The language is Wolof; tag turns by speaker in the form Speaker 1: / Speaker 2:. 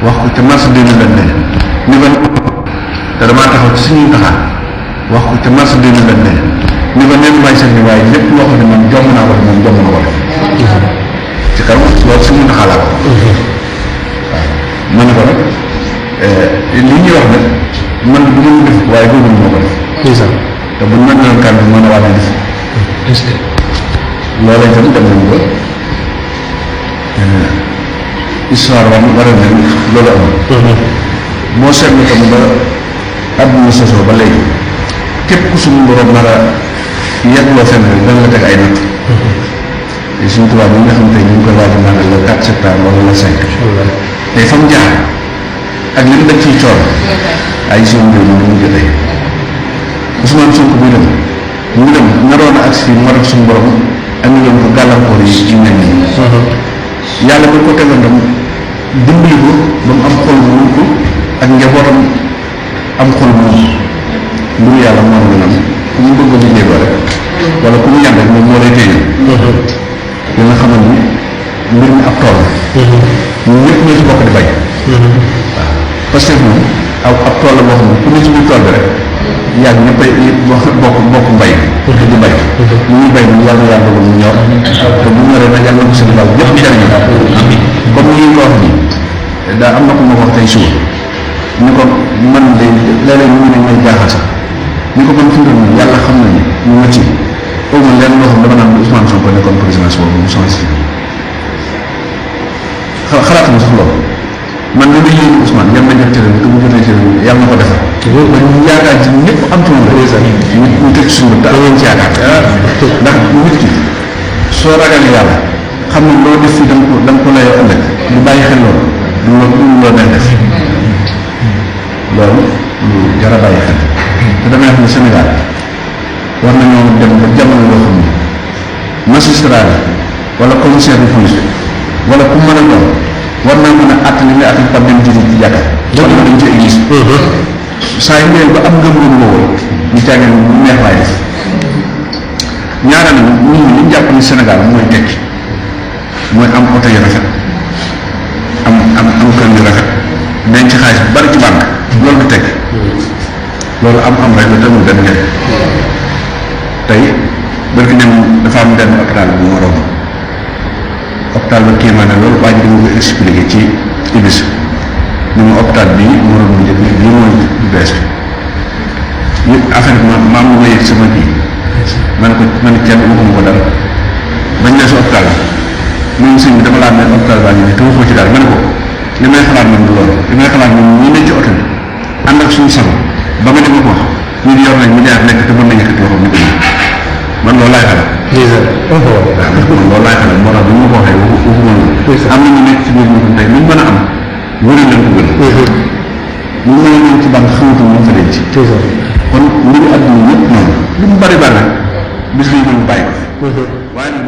Speaker 1: wax ko ca mars 2021 ni ko te damaa taxaw ci suñuy taxaar wax ko ca mars 2021 ni ko neen bàyyi seen ni waaye lépp loo xam ne man jomb naa ko moom jomb na ko def ci kaw loolu suñu taxaalaa ko ma ne ko nag li ñuy wax nag man bu ma def waaye boobu moo ko def te bu mën na kàddu mën a wàññi def loolu itam dem nañ ba histoire wam war a ne loolu amul moo seetlu tam ba àdduna sosoo ba léegi képp ku suñu borom nar a yegloo fenn rek dana la teg ay natt te suñu tubaab yi nga xam te ñu ngi koy waaj a màggal le 4 septembre wala le 5 tey fa mu jaar ak li mu def ciy coor ay suñu mbir moom mu jotee Ousmane Sonko buy dem mu dem naroon a agsi fii mu war a suñu borom ak ñu leen ko gàllankoor yi mel nii yàlla ba ko tegoon tam dimbali ko ba mu am xol bu ko ak njabootam am xol bu mbiru yàlla moo am am ku mu bëgg a liggéey ba rek wala ku mu ñaan rek moom moo lay téye li nga xamal ni mbir mi ab tool ñun ñëpp ñoo ci bokk di bay waaw parce que moom ab tool la boo xam ne ku ne ci biir tool bi rek yàgg ñëppay bokk mbay te di bay li ñuy bay moom yàlla yàlla ko mu ñor te bu ñoree nag yàlla ko Sénégal ñëpp njëriñu comme ni ko wax ni daa am na ko ma wax tey suba ni ko man de léeg-léeg ñu ne may jaaxal sax ni ko man fi mu ne yàlla xam na ni ñu ma ci au moins lenn loo xam dama naan Ousmane Sonko nekkoon président boobu mu changé xalaatuma sax loolu man li may yéene Ousmane yal na jot ci réew te bu jotee ci réew yàlla na ko defar man ñu yaakaar ci ñëpp am tuum la ñu teg suñu bët te amoon ci yaakaar ndax nit ki soo ragalee yàlla xam ne loo def fii da nga ko layoo ëllëg du bàyyi xel loolu du loo neex def loolu lu jar a bàyyi xel te damay wax ne Sénégal war nañoo dem ba jamono loo xam ne magistrat wala commissaire de police wala ku mën a doon war naa mën a àtt li nga àtt tam dem jiitu ci jàkka wala nga dem ci église saa yu ñëwee ba am ngëm-ngëm boobu ñu caagin lu neex laay def ñaareel nag nit ñi li ñu jàpp ni Sénégal mooy tekki mooy am oto yu rafet am kër yu rafet denc xaalis bu bari ci banque loolu du tekki loolu am rek la tamul benn njëriñ tey bërki dem dafa am benn hôpital bu ma romb hôpital ba kii maanaam loolu waa ji dama ko expliqué ci ibis ni ma hôpital bii moo doon njëkk bii mooy bu bees bi yëpp affaire bi ma am lu ma yëg sama kii man kenn waxuma ko dara bañ ne si hôpital bi moom sëñ bi dama laa ne hôpital baa ngi ne te waxoo ci daal ma ne ko li may xalaat man du loolu li may xalaat man ñi ne ci oto bi ànd ak suñu sago ba nga dem ko wax ñu yor nañ milliard nekk te mën nañ yëkkati waxam ñu ko man loolu laay xalaat man loolu laay xalaat moo tax bi ma ko waxee waxuma loolu am na ñu nekk ci biir ñu ko tey luñ mën a am wëri leen ko gën ñu mën a ñëw ci banque xamatu moom fa denc kon mbiru àdduna ñëpp noonu lu mu bari bari rek bis bi ñu bàyyi ko waaye nag